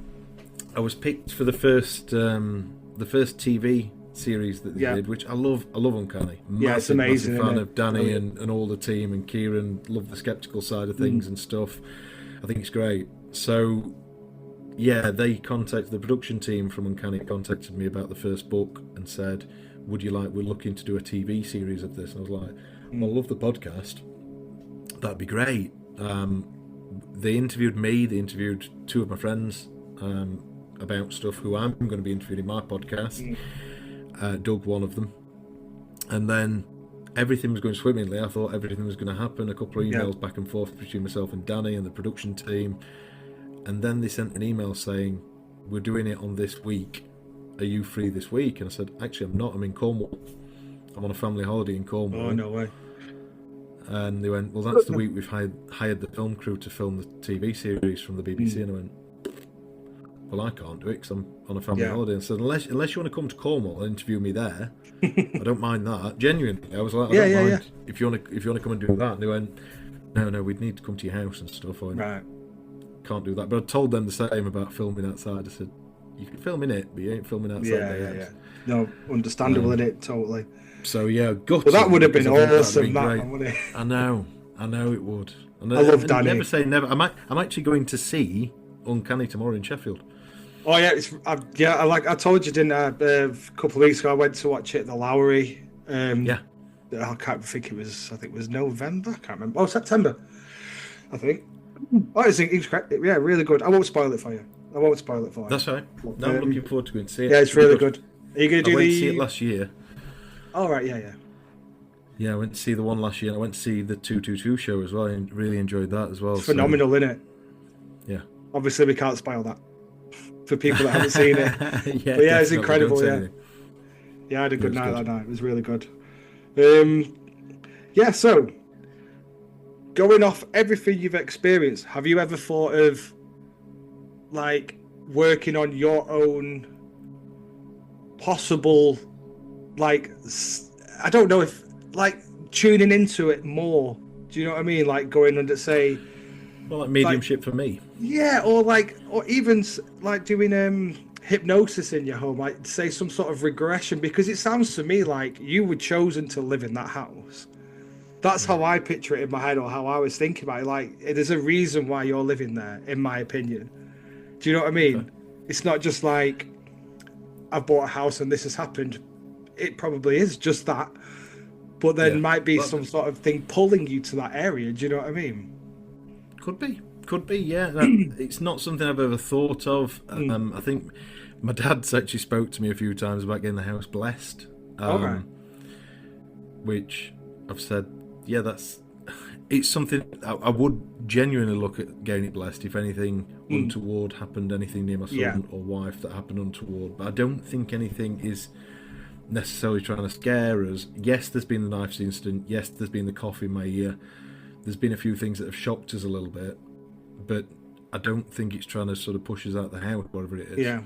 I was picked for the first TV series that they did, which I love Uncanny. It's amazing. Massive fan of Danny and all the team, and Kieran. Love the skeptical side of things and stuff. I think it's great. So, yeah, the production team from Uncanny contacted me about the first book and said, we're looking to do a TV series of this. And I was like, well, I love the podcast. That'd be great. They interviewed me, they interviewed two of my friends about stuff who I'm going to be interviewing in my podcast. Doug, one of them. And then everything was going swimmingly. I thought everything was going to happen. A couple of emails back and forth between myself and Danny and the production team. And then they sent an email saying, we're doing it on this week. Are you free this week? And I said, actually, I'm not. I'm in Cornwall. I'm on a family holiday in Cornwall. Oh, no way. And they went, well, that's the week we've hired the film crew to film the TV series from the BBC. And I went, well, I can't do it because I'm on a family holiday. And I said, unless you want to come to Cornwall and interview me there, I don't mind that. Genuinely, I was like, I don't mind if you want to come and do that. And they went, no, we'd need to come to your house and stuff. I went, Right. Can't do that. But I told them the same about filming outside. I said, you can film in it, but you ain't filming outside the house. No, understandable in it, totally. So yeah, gutted. Well, that would have been awesome, great. Wouldn't it? I know it would. And I love Danny. Never say never. I'm actually going to see Uncanny tomorrow in Sheffield. Oh yeah, I told you, didn't I? A couple of weeks ago, I went to watch it at the Lowry. I can't think it was. I think it was November. I can't remember. Oh, September. I think. Oh, it was correct. Yeah, really good. I won't spoil it for you. That's all right. No, I'm looking forward to going to see it. Yeah, it's really good. Are you going to do I went to see it last year. Oh, right, yeah. Yeah, I went to see the one last year, and I went to see the 222 show as well, and really enjoyed that as well. It's phenomenal, isn't it? Yeah. Obviously, we can't spoil that for people that haven't seen it. Yeah, but yeah, it's incredible, yeah. Anything. Yeah, I had a good night good. that night. It was really good. So, going off everything you've experienced, have you ever thought of, like, working on your own possible, like, I don't know if, like, tuning into it more? Do you know what I mean? Like, going under, say... Well, like mediumship for me. Yeah, or even, like, doing hypnosis in your home, like, say, some sort of regression, because it sounds to me like you were chosen to live in that house. That's how I picture it in my head, or how I was thinking about it. Like, there's a reason why you're living there, in my opinion. Do you know what I mean? Okay. It's not just like, I've bought a house and this has happened. It probably is just that. But there might be some sort of thing pulling you to that area. Do you know what I mean? Could be, yeah. It's not something I've ever thought of. I think my dad's actually spoke to me a few times about getting the house blessed. Which I've said, yeah, it's something I would genuinely look at getting it blessed if anything untoward happened, anything near my son or wife that happened untoward. But I don't think anything is necessarily trying to scare us. Yes, there's been the knives incident. Yes, there's been the cough in my ear. There's been a few things that have shocked us a little bit. But I don't think it's trying to sort of push us out the house, whatever it is. Yeah.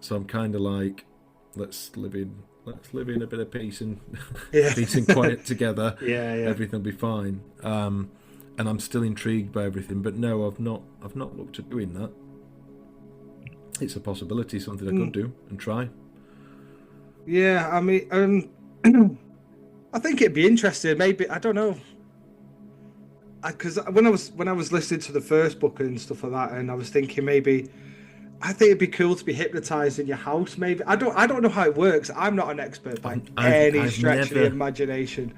So I'm kind of like, let's live in a bit of peace and peace and quiet together. Yeah. Everything will be fine. And I'm still intrigued by everything. But no, I've not looked at doing that. It's a possibility, something I could do and try. Yeah, I mean, I think it'd be interesting. Maybe, I don't know. Because when I was listening to the first book and stuff like that, and I was thinking maybe, I think it'd be cool to be hypnotized in your house. Maybe I don't know how it works. I'm not an expert by any stretch of the imagination,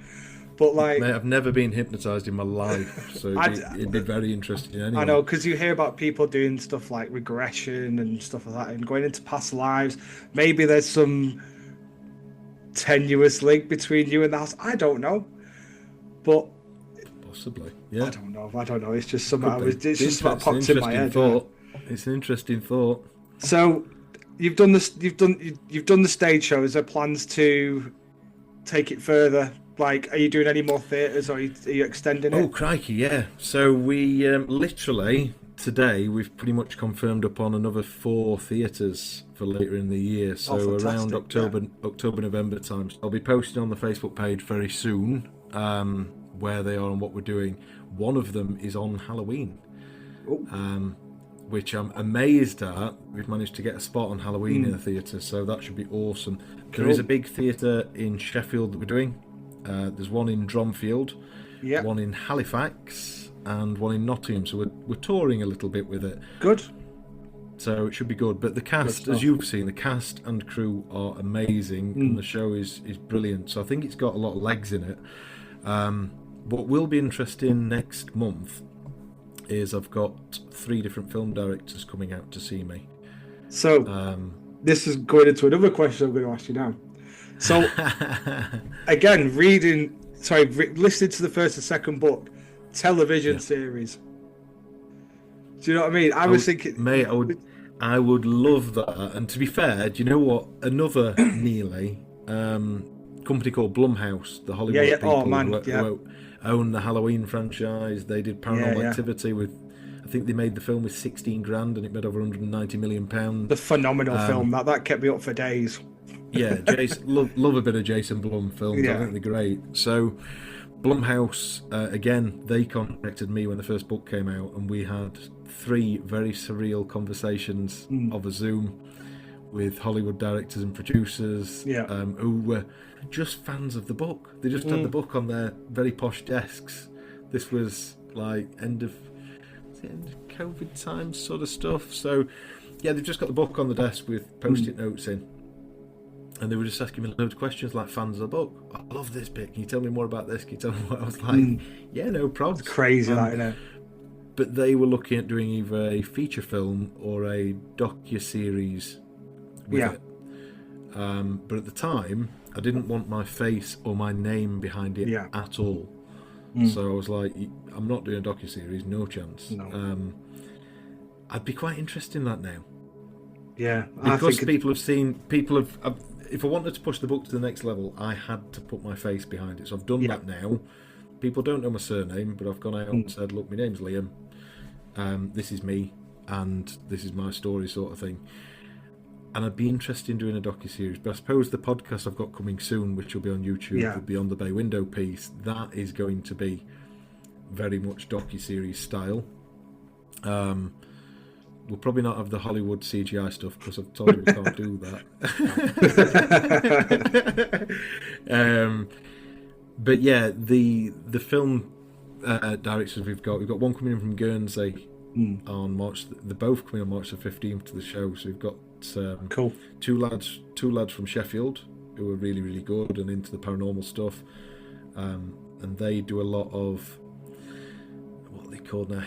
but like, mate, I've never been hypnotized in my life, so it'd be very interesting. Anyway. I know, because you hear about people doing stuff like regression and stuff like that, and going into past lives. Maybe there's some tenuous link between you and the house. I don't know, but. Possibly, yeah. I don't know. It's just something. It's just what popped in my head. It's an interesting thought. So, you've done this. You've done the stage show. Is there plans to take it further? Like, are you doing any more theatres, or are you extending it? Oh crikey, yeah. So we literally today we've pretty much confirmed upon another 4 theatres for later in the year. So around October, November time. So I'll be posting on the Facebook page very soon. Where they are and what we're doing. One of them is on Halloween, which I'm amazed at. We've managed to get a spot on Halloween in a theatre, so that should be awesome. Cool. There is a big theatre in Sheffield that we're doing. There's one in Dromfield, one in Halifax, and one in Nottingham. So we're touring a little bit with it. Good. So it should be good. But the cast, as you've seen, the cast and crew are amazing, and the show is brilliant. So I think it's got a lot of legs in it. What will be interesting next month is I've got 3 different film directors coming out to see me. So this is going into another question I'm going to ask you now. So again, listening to the first and second book, television series. Do you know what I mean? I was thinking, mate, I would love that. And to be fair, do you know what? Another Nearly company called Blumhouse, the Hollywood people who own the Halloween franchise. They did Paranormal Activity with, I think they made the film with 16 grand and it made over 190 million pounds. The phenomenal film that kept me up for days. Yeah, love a bit of Jason Blum films. I think they're great. So Blumhouse, again, they contacted me when the first book came out, and we had 3 very surreal conversations over Zoom with Hollywood directors and producers who were just fans of the book. They just had the book on their very posh desks. This was like end of COVID times sort of stuff. So yeah, they've just got the book on the desk with post-it notes in. And they were just asking me loads of questions like fans of the book. I love this bit. Can you tell me more about this? Can you tell me what? I was like, yeah, no problem. It's crazy, that, you know. But they were looking at doing either a feature film or a docu-series with it. But at the time, I didn't want my face or my name behind it at all. So I was like, I'm not doing a docu-series, no chance. No. I'd be quite interested in that now. Yeah. Because people have if I wanted to push the book to the next level, I had to put my face behind it. So I've done that now. People don't know my surname, but I've gone out and said, look, my name's Liam. This is me, and this is my story, sort of thing. And I'd be interested in doing a docu-series. But I suppose the podcast I've got coming soon, which will be on YouTube, will be on the Bay Window piece. That is going to be very much docu-series style. We'll probably not have the Hollywood CGI stuff because I've told you we can't do that. But yeah, the film directors we've got one coming in from Guernsey on March. They're both coming on March the 15th to the show. So we've got two lads from Sheffield who are really, really good and into the paranormal stuff, and they do a lot of what are they called now?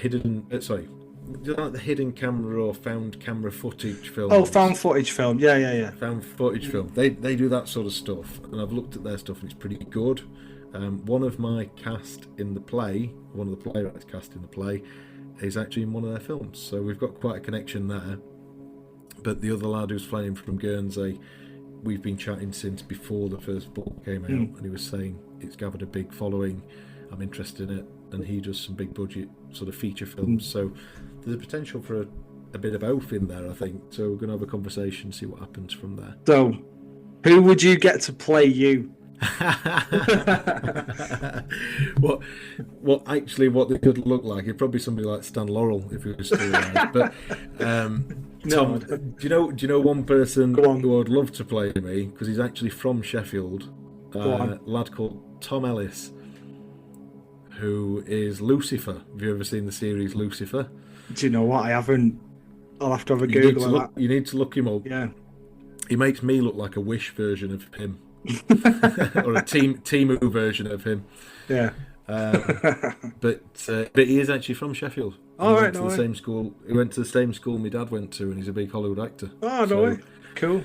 Do you like the hidden camera or found camera footage film? Oh, found footage film. Yeah. Found footage film. They do that sort of stuff, and I've looked at their stuff and it's pretty good. One of my cast in the play, one of the playwrights cast in the play, is actually in one of their films. So we've got quite a connection there. But the other lad who's flying from Guernsey, we've been chatting since before the first book came out, and he was saying it's gathered a big following. I'm interested in it, and he does some big budget sort of feature films. So there's a potential for a bit of both in there, I think. So we're going to have a conversation, see what happens from there. So, who would you get to play you? what they could look like? It'd probably be somebody like Stan Laurel if he was still alive. But Tom, do you know one person who I'd love to play me, because he's actually from Sheffield, a lad called Tom Ellis, who is Lucifer. Have you ever seen the series Lucifer? Do you know what? I haven't. I'll have to have a Google of that. You need to look him up. Yeah. He makes me look like a Wish version of him. Or a Timu version of him. Yeah. But he is actually from Sheffield. All right, the same school. He went to the same school my dad went to, and he's a big Hollywood actor. Oh, no way. Cool.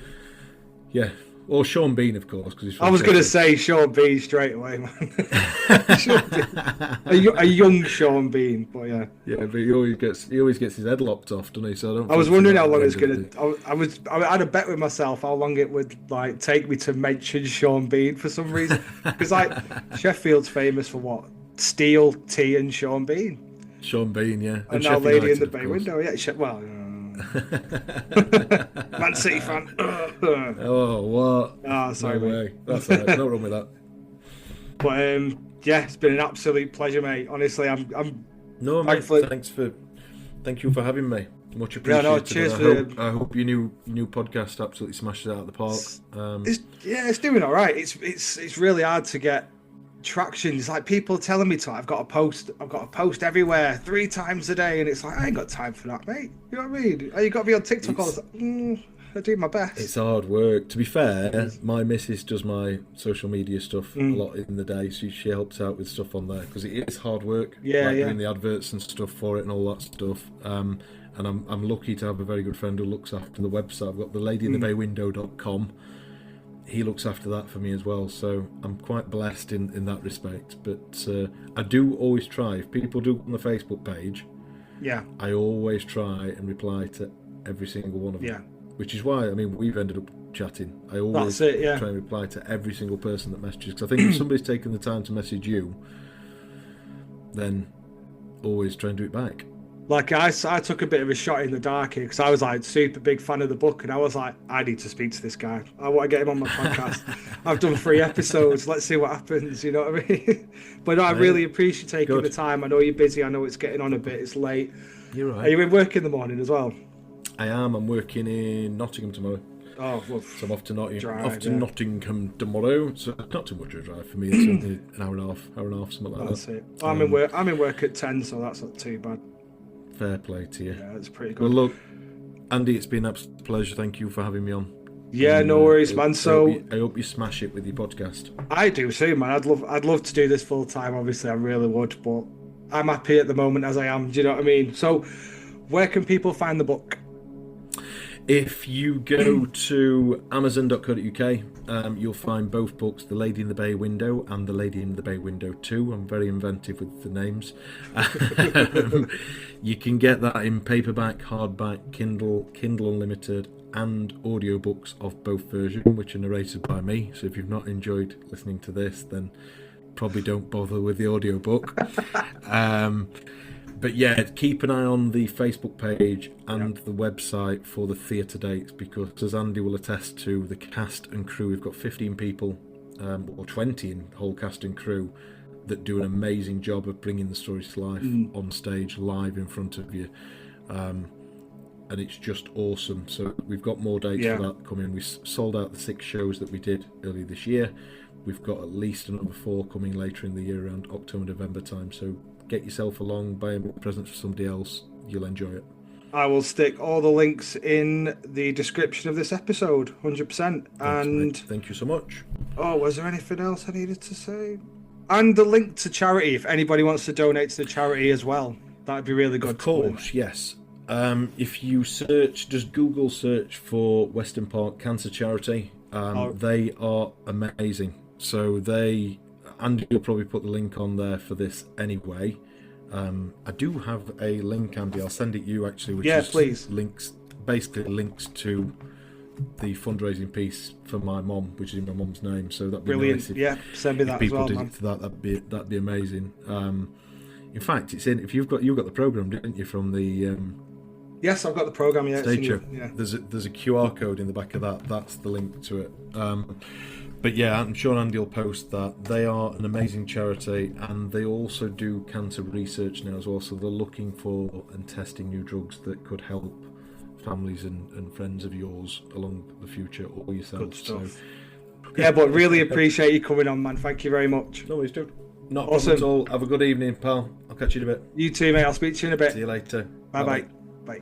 Yeah. Or Sean Bean, of course, because he's from I was going to say Sean Bean straight away, man. a young Sean Bean, but yeah. Yeah, but he always gets his head lopped off, doesn't he? So I was wondering how long it's going to. I had a bet with myself how long it would take me to mention Sean Bean for some reason, because Sheffield's famous for what? Steel, tea, and Sean Bean. Sean Bean, yeah. And now Sheffield Lady United, in the Bay Window, yeah. Man City fan. Oh, what? Oh, sorry, no way. That's all right. No wrong with that. But it's been an absolute pleasure, mate. Honestly, I'm thankful. Thank you for having me. Much appreciated. Yeah, no, cheers I hope your new podcast absolutely smashes it out of the park. It's doing all right. It's really hard to get traction. It's like people telling me to. I've got to post everywhere 3 times a day, and it's like I ain't got time for that, mate. You know what I mean? You got to be on TikTok all the time. I do my best. It's hard work. To be fair, my missus does my social media stuff a lot in the day. She helps out with stuff on there because it is hard work. Doing the adverts and stuff for it and all that stuff. And I'm lucky to have a very good friend who looks after the website. I've got the ladyinthebaywindow.com. He looks after that for me as well. So I'm quite blessed in that respect. But I do always try. If people do on the Facebook page, I always try and reply to every single one of them. Yeah. Which is why, I mean, we've ended up chatting. I always try and reply to every single person that messages. Because I think if somebody's taken the time to message you, then always try and do it back. Like, I took a bit of a shot in the dark here because I was, like, super big fan of the book. And I was like, I need to speak to this guy. I want to get him on my podcast. I've done 3 episodes. Let's see what happens. You know what I mean? But no, I really appreciate taking the time. I know you're busy. I know it's getting on a bit. It's late. You're right. Are you in work in the morning as well? I am. I'm working in Nottingham tomorrow. Oh, well, so I'm off to Nottingham tomorrow. So it's not too much of a drive for me. It's only an hour and a half, something like that's that. That's it. I'm in work at 10, so that's not too bad. Fair play to you. Yeah, it's pretty good. Well, look, Andy, it's been an absolute pleasure. Thank you for having me on. Yeah, no worries, man. So I hope you smash it with your podcast. I do too, man. I'd love to do this full time. Obviously, I really would, but I'm happy at the moment as I am. Do you know what I mean? So, where can people find the book? If you go to amazon.co.uk, you'll find both books, The Lady in the Bay Window and The Lady in the Bay Window 2. I'm very inventive with the names. You can get that in paperback, hardback, Kindle Unlimited, and audiobooks of both versions, which are narrated by me. So if you've not enjoyed listening to this, then probably don't bother with the audiobook. But yeah, keep an eye on the Facebook page and the website for the theatre dates, because as Andy will attest to, the cast and crew, we've got 15 people, or 20 in the whole cast and crew, that do an amazing job of bringing the stories to life on stage, live in front of you. And it's just awesome. So we've got more dates for that coming. We sold out the 6 shows that we did earlier this year. We've got at least another 4 coming later in the year around October, November time. So get yourself along, buy a present for somebody else. You'll enjoy it. I will stick all the links in the description of this episode, 100%. And thank you so much. Oh, was there anything else I needed to say? And the link to charity, if anybody wants to donate to the charity as well. That'd be really good. Of course, yes. If you search, just Google search for Weston Park Cancer Charity. They are amazing. So Andy will probably put the link on there for this anyway. I do have a link, Andy. I'll send it you actually. Which please. Basically links to the fundraising piece for my mum, which is in my mum's name. So that'd be brilliant. Nice send me that as well, man. To that, that'd be amazing. In fact, it's in. If you got the program, didn't you, from the? Yes, I've got the program. Yeah, stage show. Yeah. There's a QR code in the back of that. That's the link to it. But yeah, I'm sure Andy will post that. They are an amazing charity, and they also do cancer research now as well. So they're looking for and testing new drugs that could help families and friends of yours along the future, or yourself. Good stuff. So, yeah, but really appreciate you coming on, man. Thank you very much. No worries, dude. Not awesome at all. Have a good evening, pal. I'll catch you in a bit. You too, mate. I'll speak to you in a bit. See you later. Bye-bye. Bye.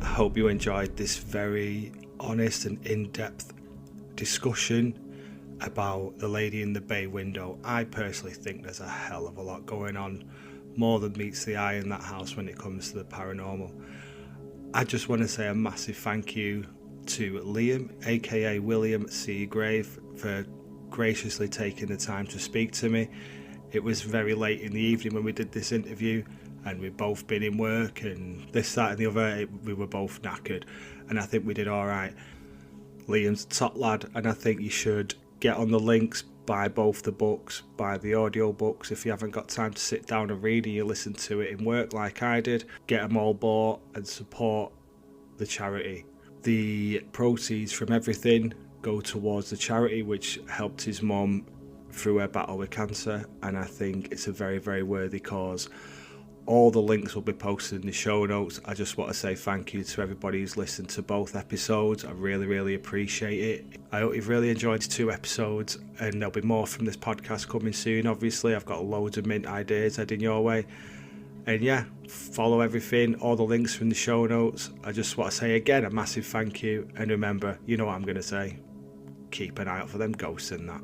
I hope you enjoyed this very honest and in-depth discussion about The Lady in the Bay Window. I personally think there's a hell of a lot going on, more than meets the eye in that house when it comes to the paranormal. I just want to say a massive thank you to Liam, aka William Seagrave, for graciously taking the time to speak to me. It was very late in the evening when we did this interview, and we've both been in work and this, that and the other. We were both knackered, and I think we did all right. Liam's a top lad, and I think you should get on the links, buy both the books, buy the audio books. If you haven't got time to sit down and read and you listen to it in work like I did, get them all bought and support the charity. The proceeds from everything go towards the charity, which helped his mum through her battle with cancer, and I think it's a very, very worthy cause. All the links will be posted in the show notes. I just want to say thank you to everybody who's listened to both episodes. I really, really appreciate it. I hope you've really enjoyed the 2 episodes, and there'll be more from this podcast coming soon. Obviously, I've got loads of mint ideas heading your way. And yeah, follow everything, all the links from the show notes. I just want to say again a massive thank you. And remember, you know what I'm going to say. Keep an eye out for them ghosts and that.